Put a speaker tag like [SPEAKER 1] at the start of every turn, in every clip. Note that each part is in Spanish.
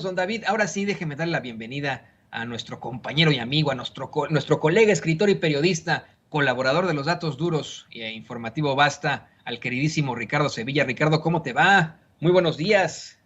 [SPEAKER 1] don David. Ahora sí, déjeme darle la bienvenida a nuestro compañero y amigo, a nuestro colega, escritor y periodista, colaborador de los Datos Duros e Informativo Basta, al queridísimo Ricardo Sevilla. Ricardo, ¿cómo te va? Muy buenos días.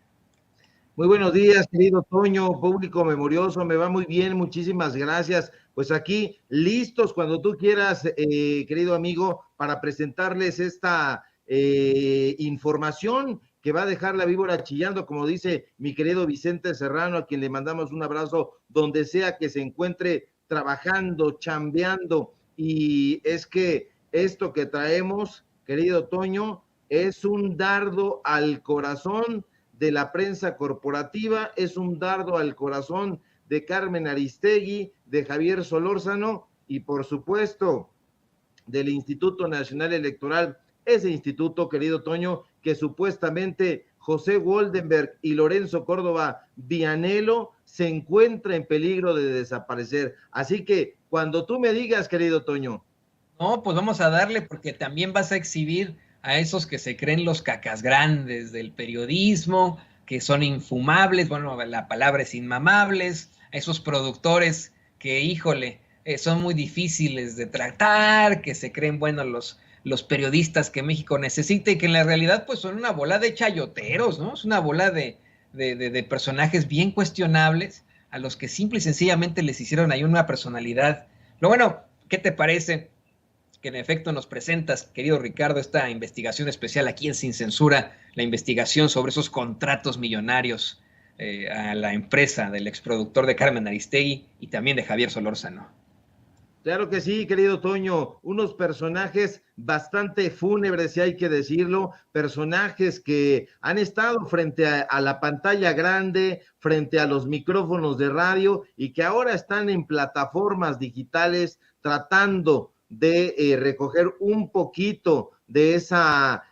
[SPEAKER 2] Muy buenos días, querido Toño, público memorioso, me va muy bien, muchísimas gracias. Pues aquí, listos cuando tú quieras, querido amigo, para presentarles esta información que va a dejar la víbora chillando, como dice mi querido Vicente Serrano, a quien le mandamos un abrazo donde sea que se encuentre trabajando, chambeando. Y es que esto que traemos, querido Toño, es un dardo al corazón de la prensa corporativa, es un dardo al corazón de Carmen Aristegui, de Javier Solórzano y por supuesto del Instituto Nacional Electoral, ese instituto, querido Toño, que supuestamente José Goldenberg y Lorenzo Córdoba Vianello se encuentra en peligro de desaparecer. Así que cuando tú me digas, querido Toño.
[SPEAKER 1] No, pues vamos a darle porque también vas a exhibir a esos que se creen los cacas grandes del periodismo, que son infumables, bueno, la palabra es inmamables, a esos productores que, híjole, son muy difíciles de tratar, que se creen, bueno, los periodistas que México necesita y que en la realidad pues son una bola de chayoteros, ¿no? Es una bola de personajes bien cuestionables a los que simple y sencillamente les hicieron ahí una personalidad. Lo bueno, ¿qué te parece? Que en efecto nos presentas, querido Ricardo, esta investigación especial aquí en Sin Censura, la investigación sobre esos contratos millonarios a la empresa del exproductor de Carmen Aristegui y también de Javier Solórzano.
[SPEAKER 2] Claro que sí, querido Toño, unos personajes bastante fúnebres, si hay que decirlo, personajes que han estado frente a la pantalla grande, frente a los micrófonos de radio y que ahora están en plataformas digitales tratando de recoger un poquito de esa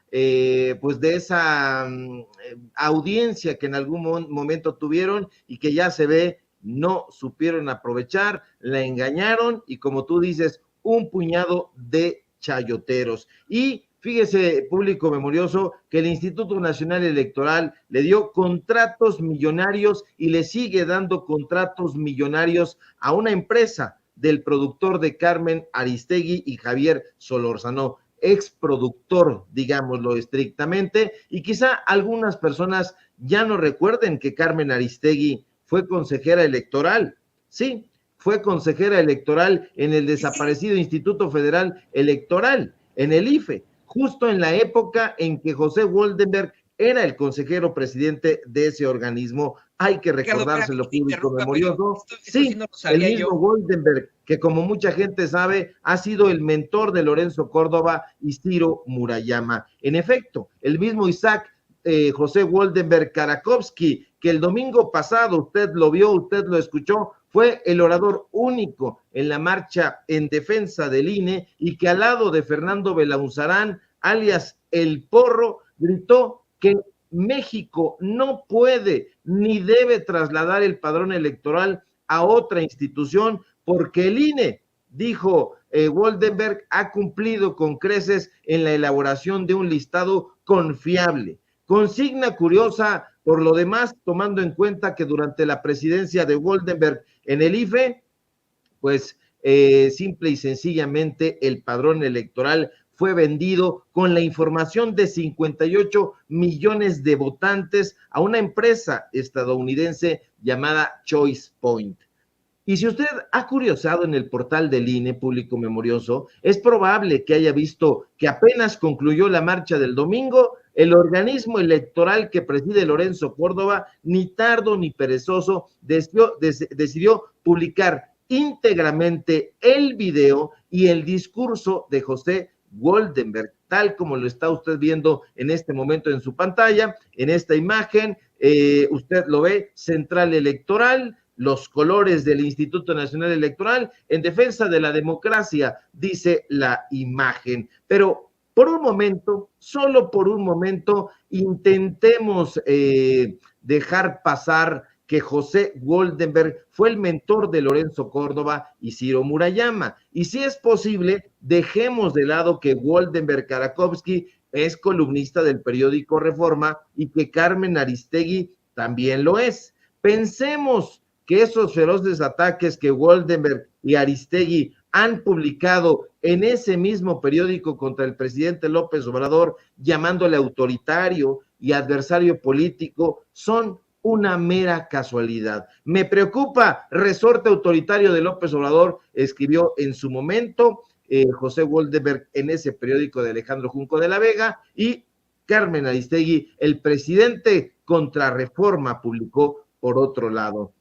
[SPEAKER 2] audiencia que en algún momento tuvieron y que ya se ve no supieron aprovechar, la engañaron y como tú dices, un puñado de chayoteros. Y fíjese, público memorioso, que el Instituto Nacional Electoral le dio contratos millonarios y le sigue dando contratos millonarios a una empresa del productor de Carmen Aristegui y Javier Solórzano, exproductor, digámoslo estrictamente, y quizá algunas personas ya no recuerden que Carmen Aristegui fue consejera electoral, sí, fue consejera electoral en el desaparecido Instituto Federal Electoral, en el IFE, justo en la época en que José Goldenberg era el consejero presidente de ese organismo. Hay que recordárselo, público memorioso. Sí, el mismo Goldenberg, que como mucha gente sabe, ha sido el mentor de Lorenzo Córdoba y Ciro Murayama. En efecto, el mismo Isaac José Goldenberg Karakovsky, que el domingo pasado usted lo vio, usted lo escuchó, fue el orador único en la marcha en defensa del INE y que al lado de Fernando Belauzarán, alias El Porro, gritó que México no puede ni debe trasladar el padrón electoral a otra institución porque el INE, dijo Goldenberg, ha cumplido con creces en la elaboración de un listado confiable. Consigna curiosa, por lo demás, tomando en cuenta que durante la presidencia de Goldenberg en el IFE, pues simple y sencillamente el padrón electoral fue vendido con la información de 58 millones de votantes a una empresa estadounidense llamada Choice Point. Y si usted ha curiosado en el portal del INE, público memorioso, es probable que haya visto que apenas concluyó la marcha del domingo, el organismo electoral que preside Lorenzo Córdoba, ni tardo ni perezoso, decidió publicar íntegramente el video y el discurso de José Goldenberg, tal como lo está usted viendo en este momento en su pantalla, en esta imagen, usted lo ve, Central Electoral, los colores del Instituto Nacional Electoral en defensa de la democracia, dice la imagen. Pero por un momento, solo por un momento, intentemos dejar pasar que José Goldenberg fue el mentor de Lorenzo Córdoba y Ciro Murayama. Y si es posible, dejemos de lado que Goldenberg Karakovsky es columnista del periódico Reforma y que Carmen Aristegui también lo es. Pensemos que esos feroces ataques que Woldenberg y Aristegui han publicado en ese mismo periódico contra el presidente López Obrador, llamándole autoritario y adversario político, son una mera casualidad. Me preocupa resorte autoritario de López Obrador, escribió en su momento José Woldenberg en ese periódico de Alejandro Junco de la Vega, y Carmen Aristegui, el presidente Contrarreforma, publicó por otro lado.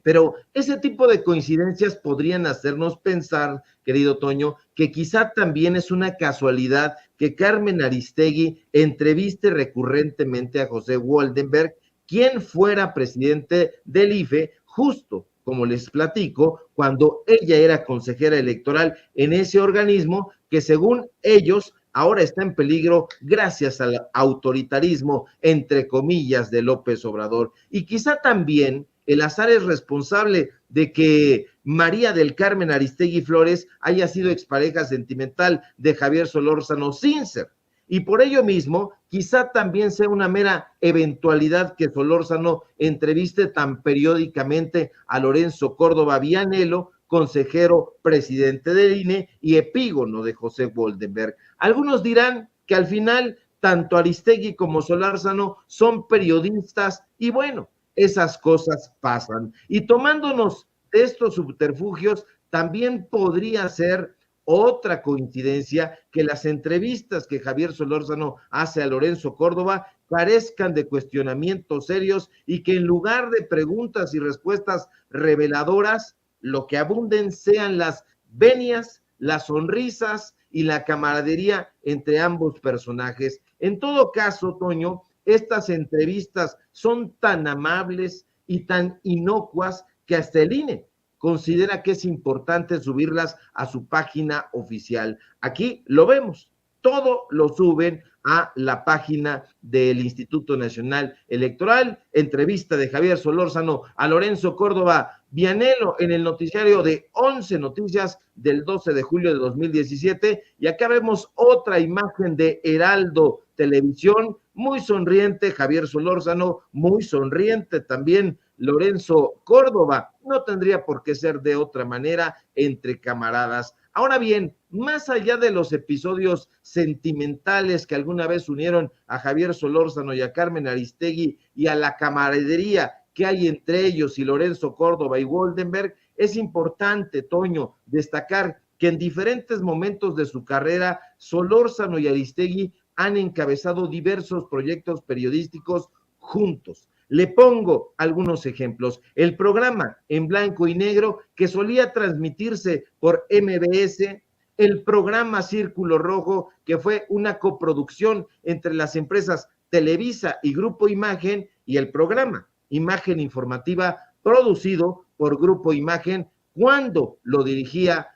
[SPEAKER 2] Pero ese tipo de coincidencias podrían hacernos pensar, querido Toño, que quizá también es una casualidad que Carmen Aristegui entreviste recurrentemente a José Woldenberg, quien fuera presidente del IFE, justo como les platico, cuando ella era consejera electoral en ese organismo que, según ellos, ahora está en peligro gracias al autoritarismo, entre comillas, de López Obrador. Y quizá también el azar es responsable de que María del Carmen Aristegui Flores haya sido expareja sentimental de Javier Solórzano sin ser. Y por ello mismo, quizá también sea una mera eventualidad que Solórzano entreviste tan periódicamente a Lorenzo Córdoba Vianello, consejero presidente del INE y epígono de José Woldenberg. Algunos dirán que al final tanto Aristegui como Solórzano son periodistas y bueno, esas cosas pasan. Y tomándonos de estos subterfugios, también podría ser otra coincidencia que las entrevistas que Javier Solórzano hace a Lorenzo Córdoba carezcan de cuestionamientos serios y que en lugar de preguntas y respuestas reveladoras, lo que abunden sean las venias, las sonrisas y la camaradería entre ambos personajes. En todo caso, Toño, estas entrevistas son tan amables y tan inocuas que hasta el INE considera que es importante subirlas a su página oficial. Aquí lo vemos, todo lo suben a la página del Instituto Nacional Electoral. Entrevista de Javier Solórzano a Lorenzo Córdoba Vianello en el noticiario de 11 Noticias del 12 de julio de 2017. Y acá vemos otra imagen de Heraldo Televisión, muy sonriente Javier Solórzano, muy sonriente también Lorenzo Córdoba. No tendría por qué ser de otra manera entre camaradas. Ahora bien, más allá de los episodios sentimentales que alguna vez unieron a Javier Solórzano y a Carmen Aristegui y a la camaradería que hay entre ellos y Lorenzo Córdoba y Woldenberg, es importante, Toño, destacar que en diferentes momentos de su carrera, Solórzano y Aristegui han encabezado diversos proyectos periodísticos juntos. Le pongo algunos ejemplos. El programa En Blanco y Negro, que solía transmitirse por MBS, el programa Círculo Rojo, que fue una coproducción entre las empresas Televisa y Grupo Imagen, y el programa Imagen Informativa, producido por Grupo Imagen, cuando lo dirigía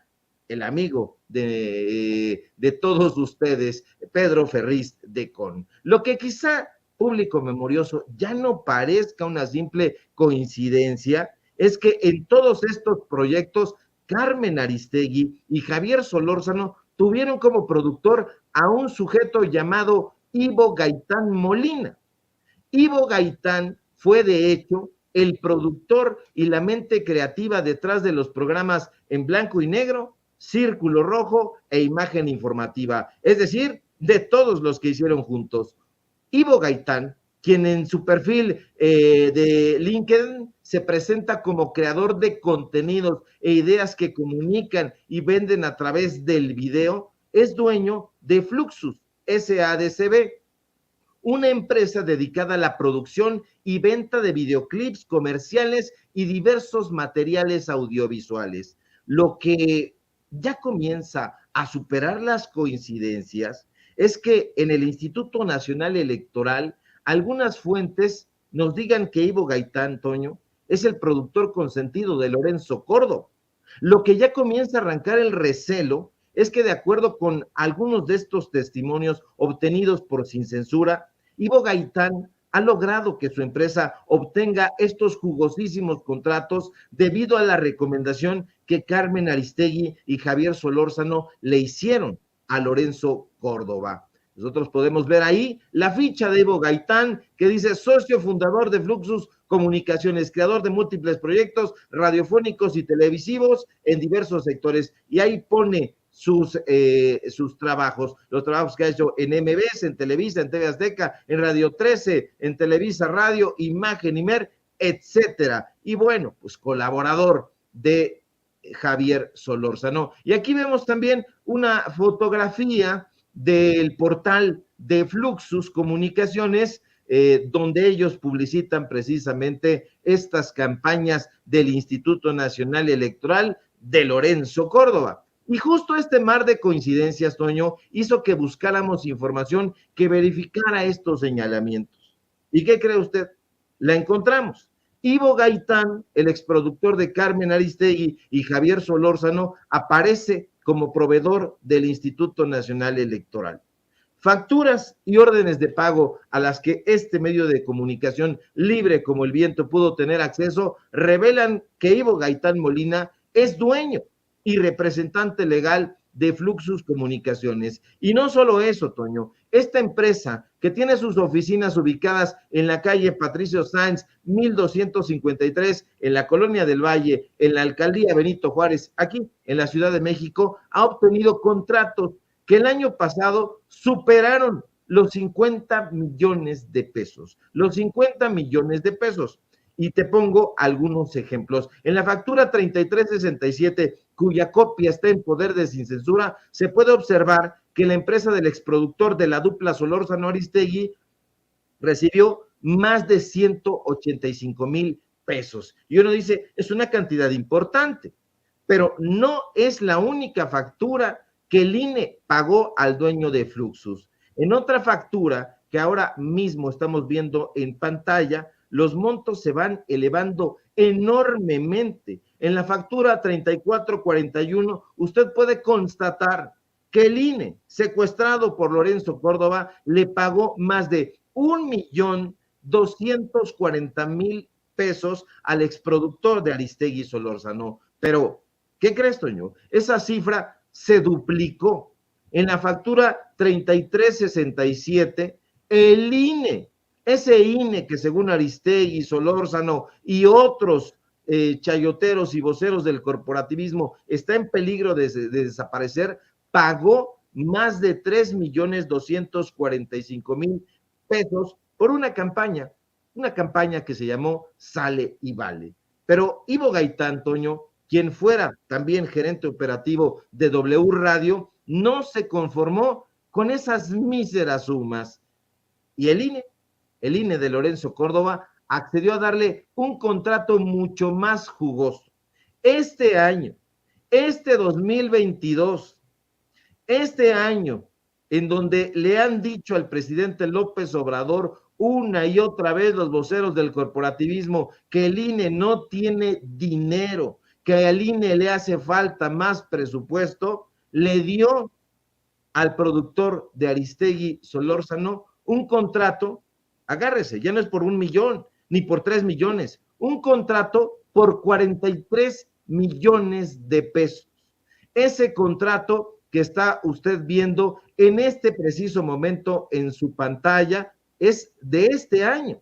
[SPEAKER 2] el amigo de todos ustedes, Pedro Ferriz de Con. Lo que quizá público memorioso ya no parezca una simple coincidencia, es que en todos estos proyectos Carmen Aristegui y Javier Solórzano tuvieron como productor a un sujeto llamado Ivo Gaitán Molina. Ivo Gaitán fue de hecho el productor y la mente creativa detrás de los programas En Blanco y Negro, Círculo Rojo e Imagen Informativa, es decir, de todos los que hicieron juntos. Ivo Gaitán, quien en su perfil de LinkedIn se presenta como creador de contenidos e ideas que comunican y venden a través del video, es dueño de Fluxus SADCB, una empresa dedicada a la producción y venta de videoclips, comerciales y diversos materiales audiovisuales. Lo que ya comienza a superar las coincidencias es que en el Instituto Nacional Electoral algunas fuentes nos digan que Ivo Gaitán, Toño, es el productor consentido de Lorenzo Córdoba. Lo que ya comienza a arrancar el recelo es que, de acuerdo con algunos de estos testimonios obtenidos por Sin Censura, Ivo Gaitán ha logrado que su empresa obtenga estos jugosísimos contratos debido a la recomendación que Carmen Aristegui y Javier Solórzano le hicieron a Lorenzo Córdoba. Nosotros podemos ver ahí la ficha de Ivo Gaitán, que dice socio fundador de Fluxus Comunicaciones, creador de múltiples proyectos radiofónicos y televisivos en diversos sectores. Y ahí pone sus trabajos, los trabajos que ha hecho en MBS, en Televisa, en TV Azteca, en Radio 13, en Televisa Radio, Imagen, Imer, etcétera. Y bueno, pues colaborador de Javier Solórzano. Y aquí vemos también una fotografía del portal de Fluxus Comunicaciones, donde ellos publicitan precisamente estas campañas del Instituto Nacional Electoral de Lorenzo Córdoba. Y justo este mar de coincidencias, Toño, hizo que buscáramos información que verificara estos señalamientos. ¿Y qué cree usted? La encontramos. Ivo Gaitán, el exproductor de Carmen Aristegui, y Javier Solórzano aparece como proveedor del Instituto Nacional Electoral. Facturas y órdenes de pago a las que este medio de comunicación libre como el viento pudo tener acceso revelan que Ivo Gaitán Molina es dueño y representante legal de Fluxus Comunicaciones. Y no solo eso, Toño, esta empresa que tiene sus oficinas ubicadas en la calle Patricio Sáenz, 1253, en la Colonia del Valle, en la Alcaldía Benito Juárez, aquí en la Ciudad de México, ha obtenido contratos que el año pasado superaron los 50 millones de pesos. Los 50 millones de pesos. Y te pongo algunos ejemplos. En la factura 3367, cuya copia está en poder de Sin Censura, se puede observar que la empresa del exproductor de la dupla Solórzano Aristegui recibió más de 185,000 pesos. Y uno dice, es una cantidad importante, pero no es la única factura que el INE pagó al dueño de Fluxus. En otra factura que ahora mismo estamos viendo en pantalla, los montos se van elevando enormemente. En la factura 3441, usted puede constatar que el INE, secuestrado por Lorenzo Córdoba, le pagó más de 1,240,000 pesos al exproductor de Aristegui Solórzano. Pero, ¿qué crees, Toño? Esa cifra se duplicó. En la factura 3367, el INE, ese INE que según Aristegui, Solórzano y otros chayoteros y voceros del corporativismo está en peligro de desaparecer, pagó más de 3,245,000 pesos por una campaña que se llamó Sale y Vale. Pero Ivo Gaitán, Toño, quien fuera también gerente operativo de W Radio, no se conformó con esas míseras sumas. Y el INE de Lorenzo Córdoba, accedió a darle un contrato mucho más jugoso. Este año, este 2022, este año, en donde le han dicho al presidente López Obrador una y otra vez los voceros del corporativismo que el INE no tiene dinero, que al INE le hace falta más presupuesto, le dio al productor de Aristegui Solórzano un contrato, agárrese, ya no es por 1 millón, ni por 3 millones, un contrato por 43 millones de pesos. Ese contrato que está usted viendo en este preciso momento en su pantalla es de este año.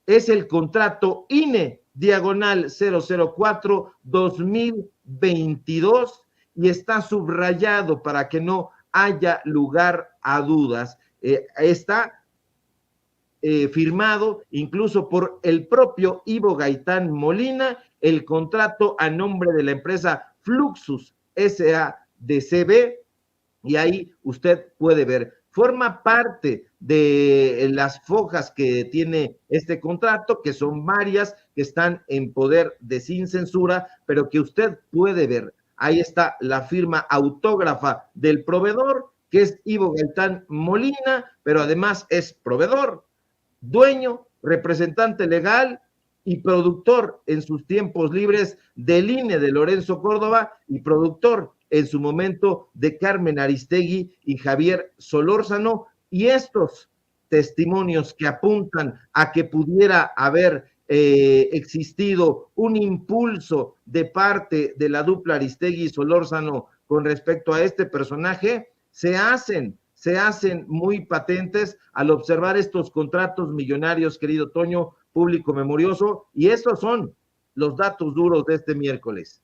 [SPEAKER 2] Es el contrato INE diagonal 004-2022 y está subrayado para que no haya lugar a dudas. Está firmado incluso por el propio Ivo Gaitán Molina, el contrato a nombre de la empresa Fluxus S.A.D.C.B. y ahí usted puede ver, forma parte de las fojas que tiene este contrato, que son varias, que están en poder de Sin Censura, pero que usted puede ver. Ahí está la firma autógrafa del proveedor, que es Ivo Gaitán Molina, pero además es proveedor, dueño, representante legal y productor en sus tiempos libres del INE de Lorenzo Córdoba y productor en su momento de Carmen Aristegui y Javier Solórzano, y estos testimonios que apuntan a que pudiera haber existido un impulso de parte de la dupla Aristegui y Solórzano con respecto a este personaje, se hacen se hacen muy patentes al observar estos contratos millonarios, querido Toño, público memorioso, y estos son los datos duros de este miércoles.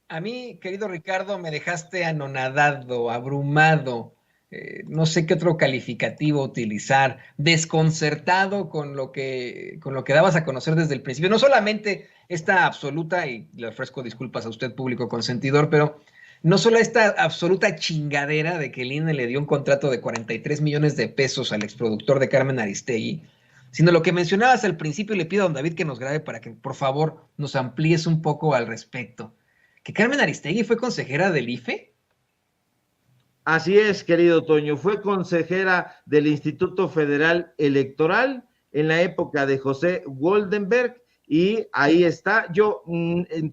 [SPEAKER 1] A mí, querido Ricardo, me dejaste anonadado, abrumado, no sé qué otro calificativo utilizar, desconcertado con lo que dabas a conocer desde el principio. No solamente esta absoluta, y le ofrezco disculpas a usted, público consentidor, pero no solo esta absoluta chingadera de que el INE le dio un contrato de 43 millones de pesos al exproductor de Carmen Aristegui, sino lo que mencionabas al principio, y le pido a don David que nos grabe para que por favor nos amplíes un poco al respecto. ¿Que Carmen Aristegui fue consejera del IFE?
[SPEAKER 2] Así es, querido Toño, fue consejera del Instituto Federal Electoral en la época de José Goldenberg y ahí está. Yo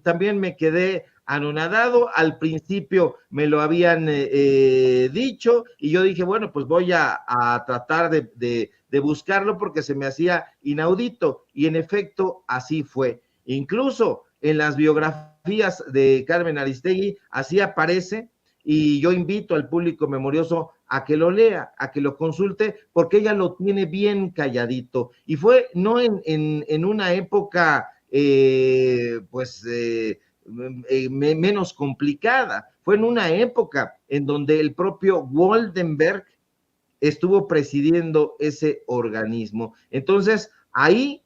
[SPEAKER 2] también me quedé anonadado, al principio me lo habían dicho y yo dije, bueno, pues voy a tratar de buscarlo porque se me hacía inaudito y en efecto así fue. Incluso en las biografías de Carmen Aristegui así aparece y yo invito al público memorioso a que lo lea, a que lo consulte, porque ella lo tiene bien calladito. Y fue no en una época, menos complicada, fue en una época en donde el propio Goldenberg estuvo presidiendo ese organismo. Entonces, ahí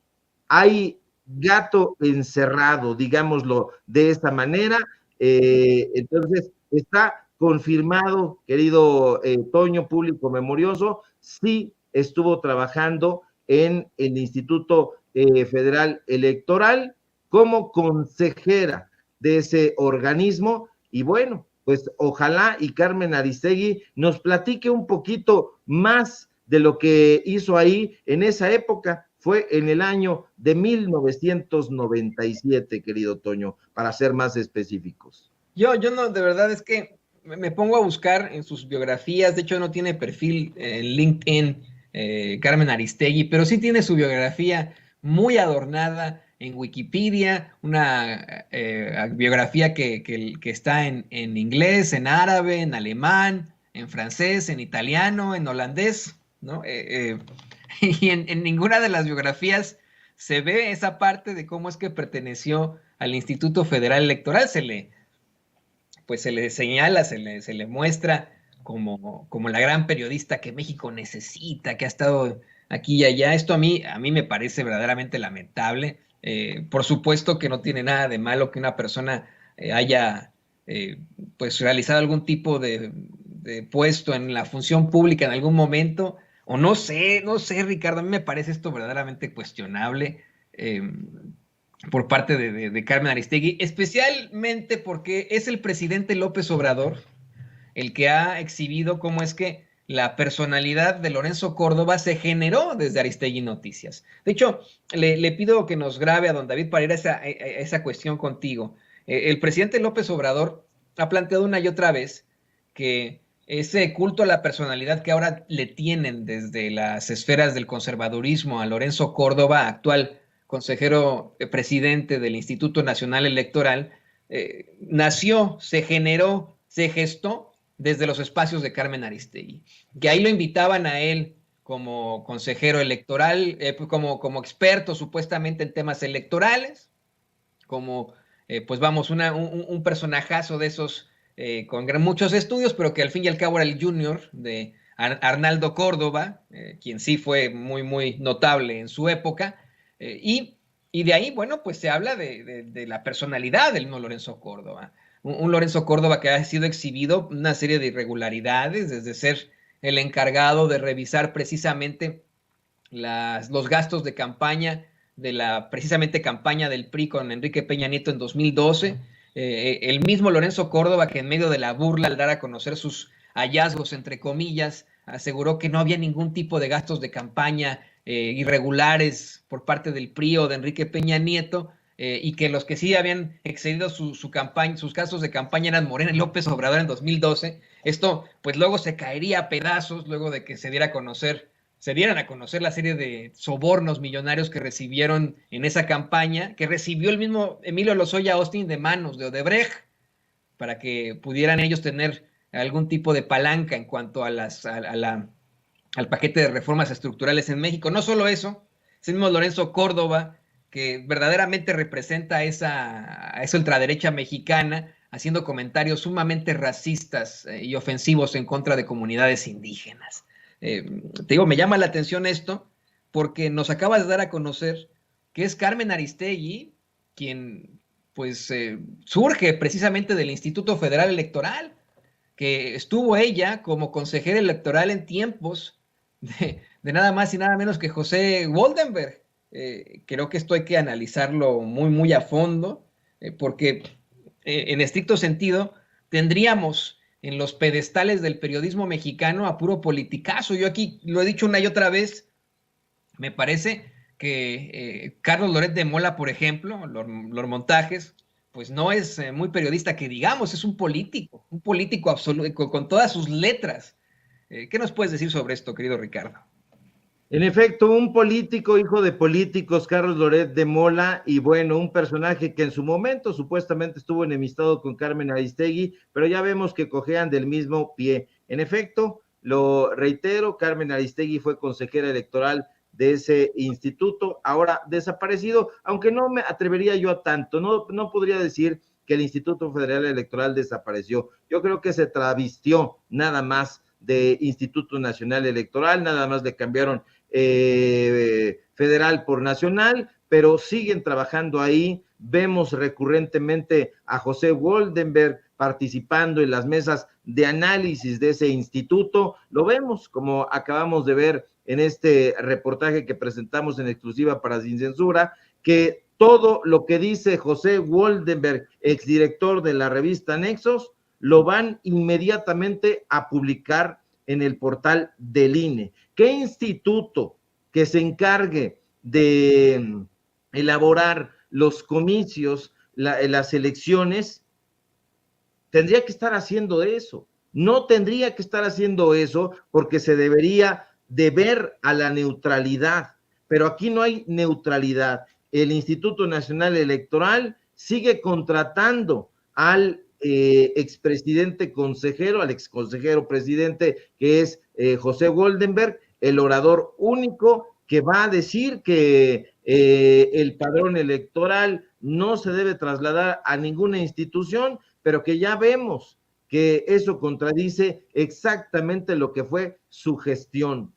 [SPEAKER 2] hay gato encerrado, digámoslo de esta manera. Entonces, está confirmado, querido Toño, público memorioso, sí estuvo trabajando en el Instituto Federal Electoral como consejera de ese organismo y bueno, pues ojalá y Carmen Aristegui nos platique un poquito más de lo que hizo ahí en esa época. Fue en el año de 1997, querido Toño, para ser más específicos.
[SPEAKER 1] Yo no, de verdad es que me pongo a buscar en sus biografías, de hecho no tiene perfil en LinkedIn Carmen Aristegui, pero sí tiene su biografía muy adornada en Wikipedia, una biografía que está en inglés, en árabe, en alemán, en francés, en italiano, en holandés, ¿no? Y en ninguna de las biografías se ve esa parte de cómo es que perteneció al Instituto Federal Electoral, pues se le señala, se le muestra como la gran periodista que México necesita, que ha estado aquí y allá. Esto a mí me parece verdaderamente lamentable. Por supuesto que no tiene nada de malo que una persona haya pues realizado algún tipo de puesto en la función pública en algún momento, o no sé, Ricardo, a mí me parece esto verdaderamente cuestionable. Por parte de Carmen Aristegui, especialmente porque es el presidente López Obrador el que ha exhibido cómo es que la personalidad de Lorenzo Córdoba se generó desde Aristegui Noticias. De hecho, le pido que nos grabe a don David para ir a esa cuestión contigo. El presidente López Obrador ha planteado una y otra vez que ese culto a la personalidad que ahora le tienen desde las esferas del conservadurismo a Lorenzo Córdoba, actual consejero presidente del Instituto Nacional Electoral, nació, se generó, se gestó desde los espacios de Carmen Aristegui, que ahí lo invitaban a él como consejero electoral, como experto supuestamente en temas electorales, como pues vamos, un personajazo de esos con muchos estudios, pero que al fin y al cabo era el junior de Arnaldo Córdoba, quien sí fue muy, muy notable en su época, y de ahí, bueno, pues se habla de la personalidad del mismo Lorenzo Córdoba. Un Lorenzo Córdoba que ha sido exhibido una serie de irregularidades, desde ser el encargado de revisar precisamente los gastos de campaña de la precisamente campaña del PRI con Enrique Peña Nieto en 2012. El mismo Lorenzo Córdoba, que en medio de la burla al dar a conocer sus hallazgos, entre comillas, aseguró que no había ningún tipo de gastos de campaña irregulares por parte del PRI o de Enrique Peña Nieto, y que los que sí habían excedido su campaña, sus gastos de campaña eran Morena y López Obrador en 2012. Esto pues luego se caería a pedazos luego de que se dieran a conocer la serie de sobornos millonarios que recibieron en esa campaña, que recibió el mismo Emilio Lozoya Austin de manos de Odebrecht, para que pudieran ellos tener algún tipo de palanca en cuanto a al paquete de reformas estructurales en México. No solo eso, ese mismo Lorenzo Córdoba, que verdaderamente representa a esa ultraderecha mexicana, haciendo comentarios sumamente racistas y ofensivos en contra de comunidades indígenas. Te digo, me llama la atención esto porque nos acabas de dar a conocer que es Carmen Aristegui quien pues surge precisamente del Instituto Federal Electoral, que estuvo ella como consejera electoral en tiempos de nada más y nada menos que José Woldenberg. Creo que esto hay que analizarlo muy, muy a fondo, porque en estricto sentido tendríamos en los pedestales del periodismo mexicano a puro politicazo. Yo aquí lo he dicho una y otra vez, me parece que Carlos Loret de Mola, por ejemplo, los montajes, pues no es muy periodista que digamos, es un político absoluto, con todas sus letras. ¿Qué nos puedes decir sobre esto, querido Ricardo?
[SPEAKER 2] En efecto, un político, hijo de políticos, Carlos Loret de Mola, y bueno, un personaje que en su momento supuestamente estuvo enemistado con Carmen Aristegui, pero ya vemos que cojean del mismo pie. En efecto, lo reitero, Carmen Aristegui fue consejera electoral de ese instituto, ahora desaparecido, aunque no me atrevería yo a tanto, no podría decir que el Instituto Federal Electoral desapareció. Yo creo que se travestió nada más de Instituto Nacional Electoral, nada más le cambiaron federal por nacional, pero siguen trabajando ahí. Vemos recurrentemente a José Woldenberg participando en las mesas de análisis de ese instituto. Lo vemos, como acabamos de ver en este reportaje que presentamos en exclusiva para Sin Censura, que todo lo que dice José Woldenberg, exdirector de la revista Nexos, lo van inmediatamente a publicar en el portal del INE. ¿Qué instituto que se encargue de elaborar los comicios, las elecciones, tendría que estar haciendo eso? No tendría que estar haciendo eso porque se debería deber a la neutralidad, pero aquí no hay neutralidad. El Instituto Nacional Electoral sigue contratando al expresidente consejero, al exconsejero presidente, que es José Woldenberg, el orador único que va a decir que el padrón electoral no se debe trasladar a ninguna institución, pero que ya vemos que eso contradice exactamente lo que fue su gestión.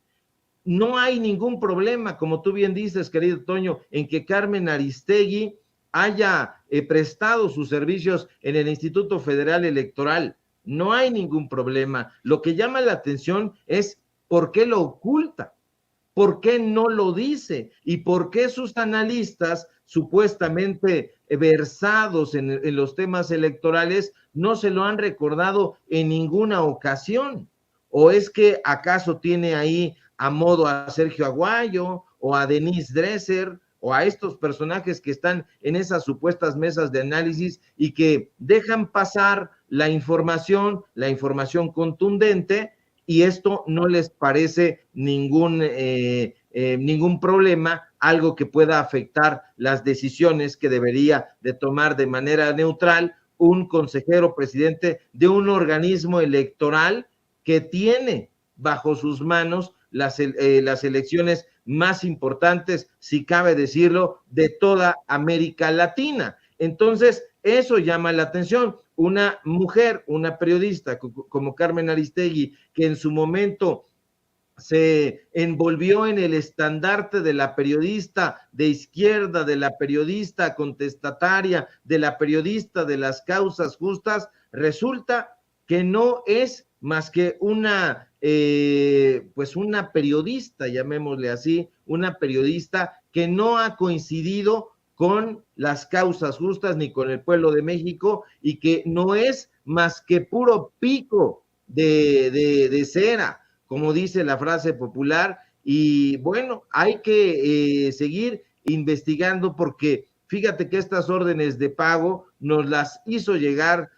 [SPEAKER 2] No hay ningún problema, como tú bien dices, querido Toño, en que Carmen Aristegui haya prestado sus servicios en el Instituto Federal Electoral. No hay ningún problema. Lo que llama la atención es por qué lo oculta, por qué no lo dice y por qué sus analistas supuestamente versados en los temas electorales no se lo han recordado en ninguna ocasión. ¿O es que acaso tiene ahí a modo a Sergio Aguayo o a Denise Dresser o a estos personajes que están en esas supuestas mesas de análisis y que dejan pasar la información contundente, y esto no les parece ningún problema, algo que pueda afectar las decisiones que debería de tomar de manera neutral un consejero presidente de un organismo electoral que tiene bajo sus manos las elecciones más importantes, si cabe decirlo, de toda América Latina. Entonces, eso llama la atención. Una mujer, una periodista como Carmen Aristegui, que en su momento se envolvió en el estandarte de la periodista de izquierda, de la periodista contestataria, de la periodista de las causas justas, resulta que no es más que una periodista, llamémosle así, una periodista que no ha coincidido con las causas justas ni con el pueblo de México y que no es más que puro pico de cera, como dice la frase popular. Y bueno, hay que seguir investigando porque fíjate que estas órdenes de pago nos las hizo llegar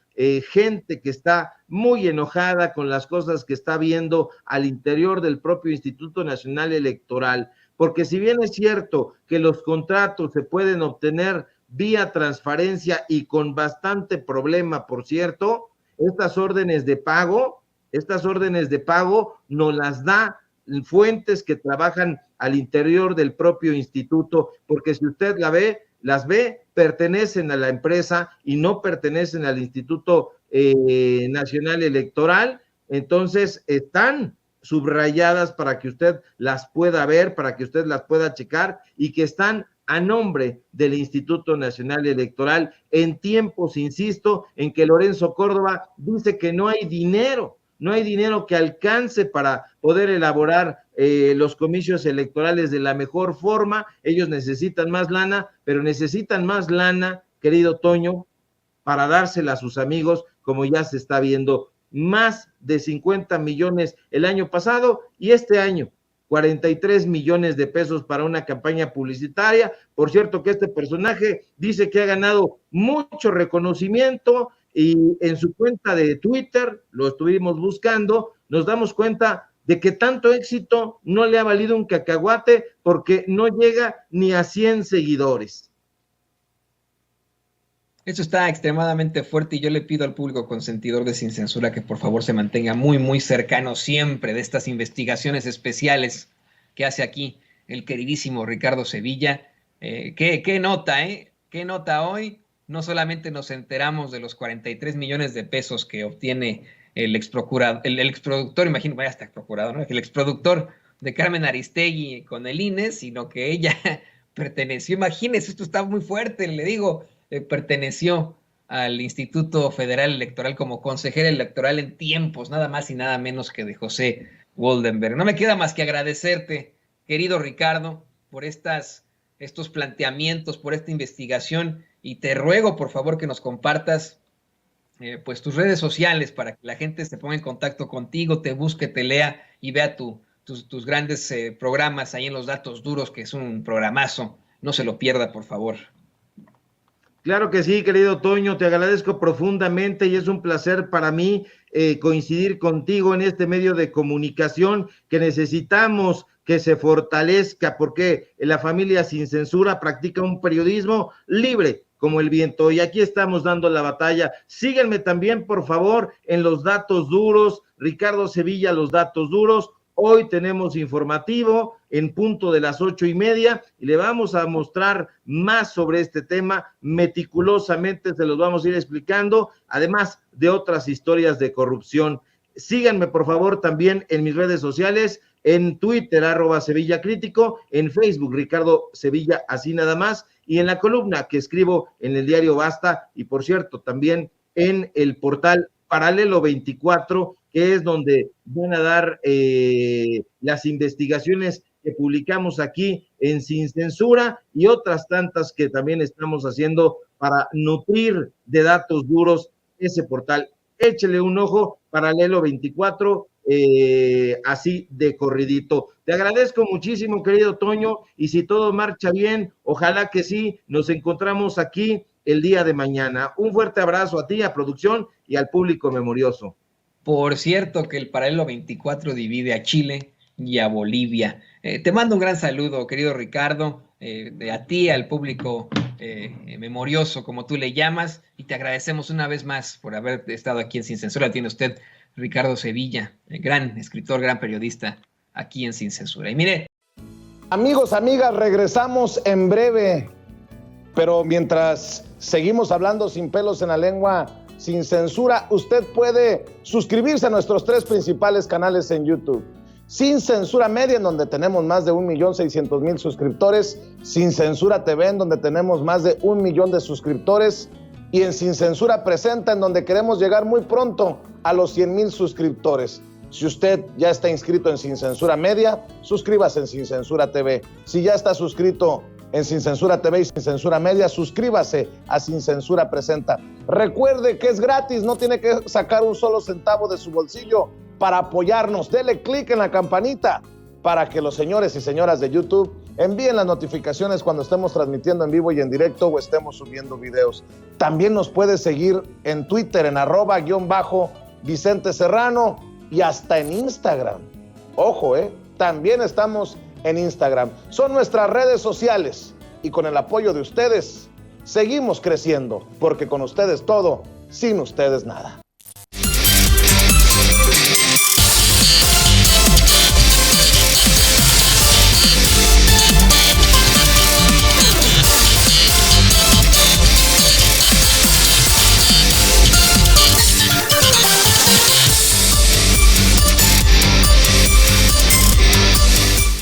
[SPEAKER 2] gente que está muy enojada con las cosas que está viendo al interior del propio Instituto Nacional Electoral, porque si bien es cierto que los contratos se pueden obtener vía transparencia y con bastante problema, por cierto, estas órdenes de pago nos las da fuentes que trabajan al interior del propio instituto, porque si usted las ve, pertenecen a la empresa y no pertenecen al Instituto Nacional Electoral. Entonces están subrayadas para que usted las pueda ver, para que usted las pueda checar, y que están a nombre del Instituto Nacional Electoral en tiempos, insisto, en que Lorenzo Córdoba dice que no hay dinero que alcance para poder elaborar los comicios electorales de la mejor forma. Ellos necesitan más lana, pero necesitan más lana, querido Toño, para dársela a sus amigos, como ya se está viendo. Más de 50 millones el año pasado y este año 43 millones de pesos para una campaña publicitaria. Por cierto que este personaje dice que ha ganado mucho reconocimiento, y en su cuenta de Twitter, lo estuvimos buscando, nos damos cuenta de que tanto éxito no le ha valido un cacahuate, porque no llega ni a 100 seguidores.
[SPEAKER 1] Eso está extremadamente fuerte, y yo le pido al público consentidor de Sin Censura que por favor se mantenga muy, muy cercano siempre de estas investigaciones especiales que hace aquí el queridísimo Ricardo Sevilla. ¿Qué nota, ¿Qué nota hoy? No solamente nos enteramos de los 43 millones de pesos que obtiene el exproductor, imagino, vaya hasta procurador, ¿no? El exproductor de Carmen Aristegui con el INE, sino que ella perteneció, imagínense, esto está muy fuerte, le digo, perteneció al Instituto Federal Electoral como consejera electoral en tiempos nada más y nada menos que de José Woldenberg. No me queda más que agradecerte, querido Ricardo, por estos planteamientos, por esta investigación, y te ruego por favor que nos compartas pues tus redes sociales para que la gente se ponga en contacto contigo, te busque, te lea y vea tus grandes programas ahí en Los Datos Duros, que es un programazo. No se lo pierda, por favor.
[SPEAKER 2] Claro que sí, querido Toño, te agradezco profundamente y es un placer para mí coincidir contigo en este medio de comunicación que necesitamos que se fortalezca, porque la familia Sin Censura practica un periodismo libre como el viento, y aquí estamos dando la batalla. Síguenme también, por favor, en Los Datos Duros, Ricardo Sevilla, Los Datos Duros. Hoy tenemos informativo en punto de las 8:30 y le vamos a mostrar más sobre este tema. Meticulosamente se los vamos a ir explicando, además de otras historias de corrupción. Síganme, por favor, también en mis redes sociales, en Twitter, @SevillaCrítico, en Facebook, Ricardo Sevilla, así nada más, y en la columna que escribo en el diario Basta, y por cierto, también en el portal Paralelo 24, que es donde van a dar las investigaciones que publicamos aquí en Sin Censura y otras tantas que también estamos haciendo para nutrir de datos duros ese portal. Échele un ojo, Paralelo 24, así de corridito. Te agradezco muchísimo, querido Toño, y si todo marcha bien, ojalá que sí, nos encontramos aquí el día de mañana. Un fuerte abrazo a ti, a producción y al público memorioso.
[SPEAKER 1] Por cierto que el Paralelo 24 divide a Chile y a Bolivia. Te mando un gran saludo, querido Ricardo, a ti, al público memorioso, como tú le llamas, y te agradecemos una vez más por haber estado aquí en Sin Censura. Tiene usted, Ricardo Sevilla, gran escritor, gran periodista, aquí en Sin Censura. Y mire.
[SPEAKER 3] Amigos, amigas, regresamos en breve, pero mientras seguimos hablando sin pelos en la lengua, Sin Censura, usted puede suscribirse a nuestros 3 principales canales en YouTube. Sin Censura Media, en donde tenemos más de 1.600.000 suscriptores, Sin Censura TV, en donde tenemos más de 1 millón de suscriptores, y en Sin Censura Presenta, en donde queremos llegar muy pronto a los 100,000 suscriptores. Si usted ya está inscrito en Sin Censura Media, suscríbase en Sin Censura TV. Si ya está suscrito en Sin Censura TV y Sin Censura Media, suscríbase a Sin Censura Presenta. Recuerde que es gratis, no tiene que sacar un solo centavo de su bolsillo para apoyarnos. Dele clic en la campanita para que los señores y señoras de YouTube envíen las notificaciones cuando estemos transmitiendo en vivo y en directo o estemos subiendo videos. También nos puede seguir en Twitter en @_Vicente Serrano y hasta en Instagram. Ojo, también estamos en Instagram. Son nuestras redes sociales y con el apoyo de ustedes seguimos creciendo, porque con ustedes todo, sin ustedes nada.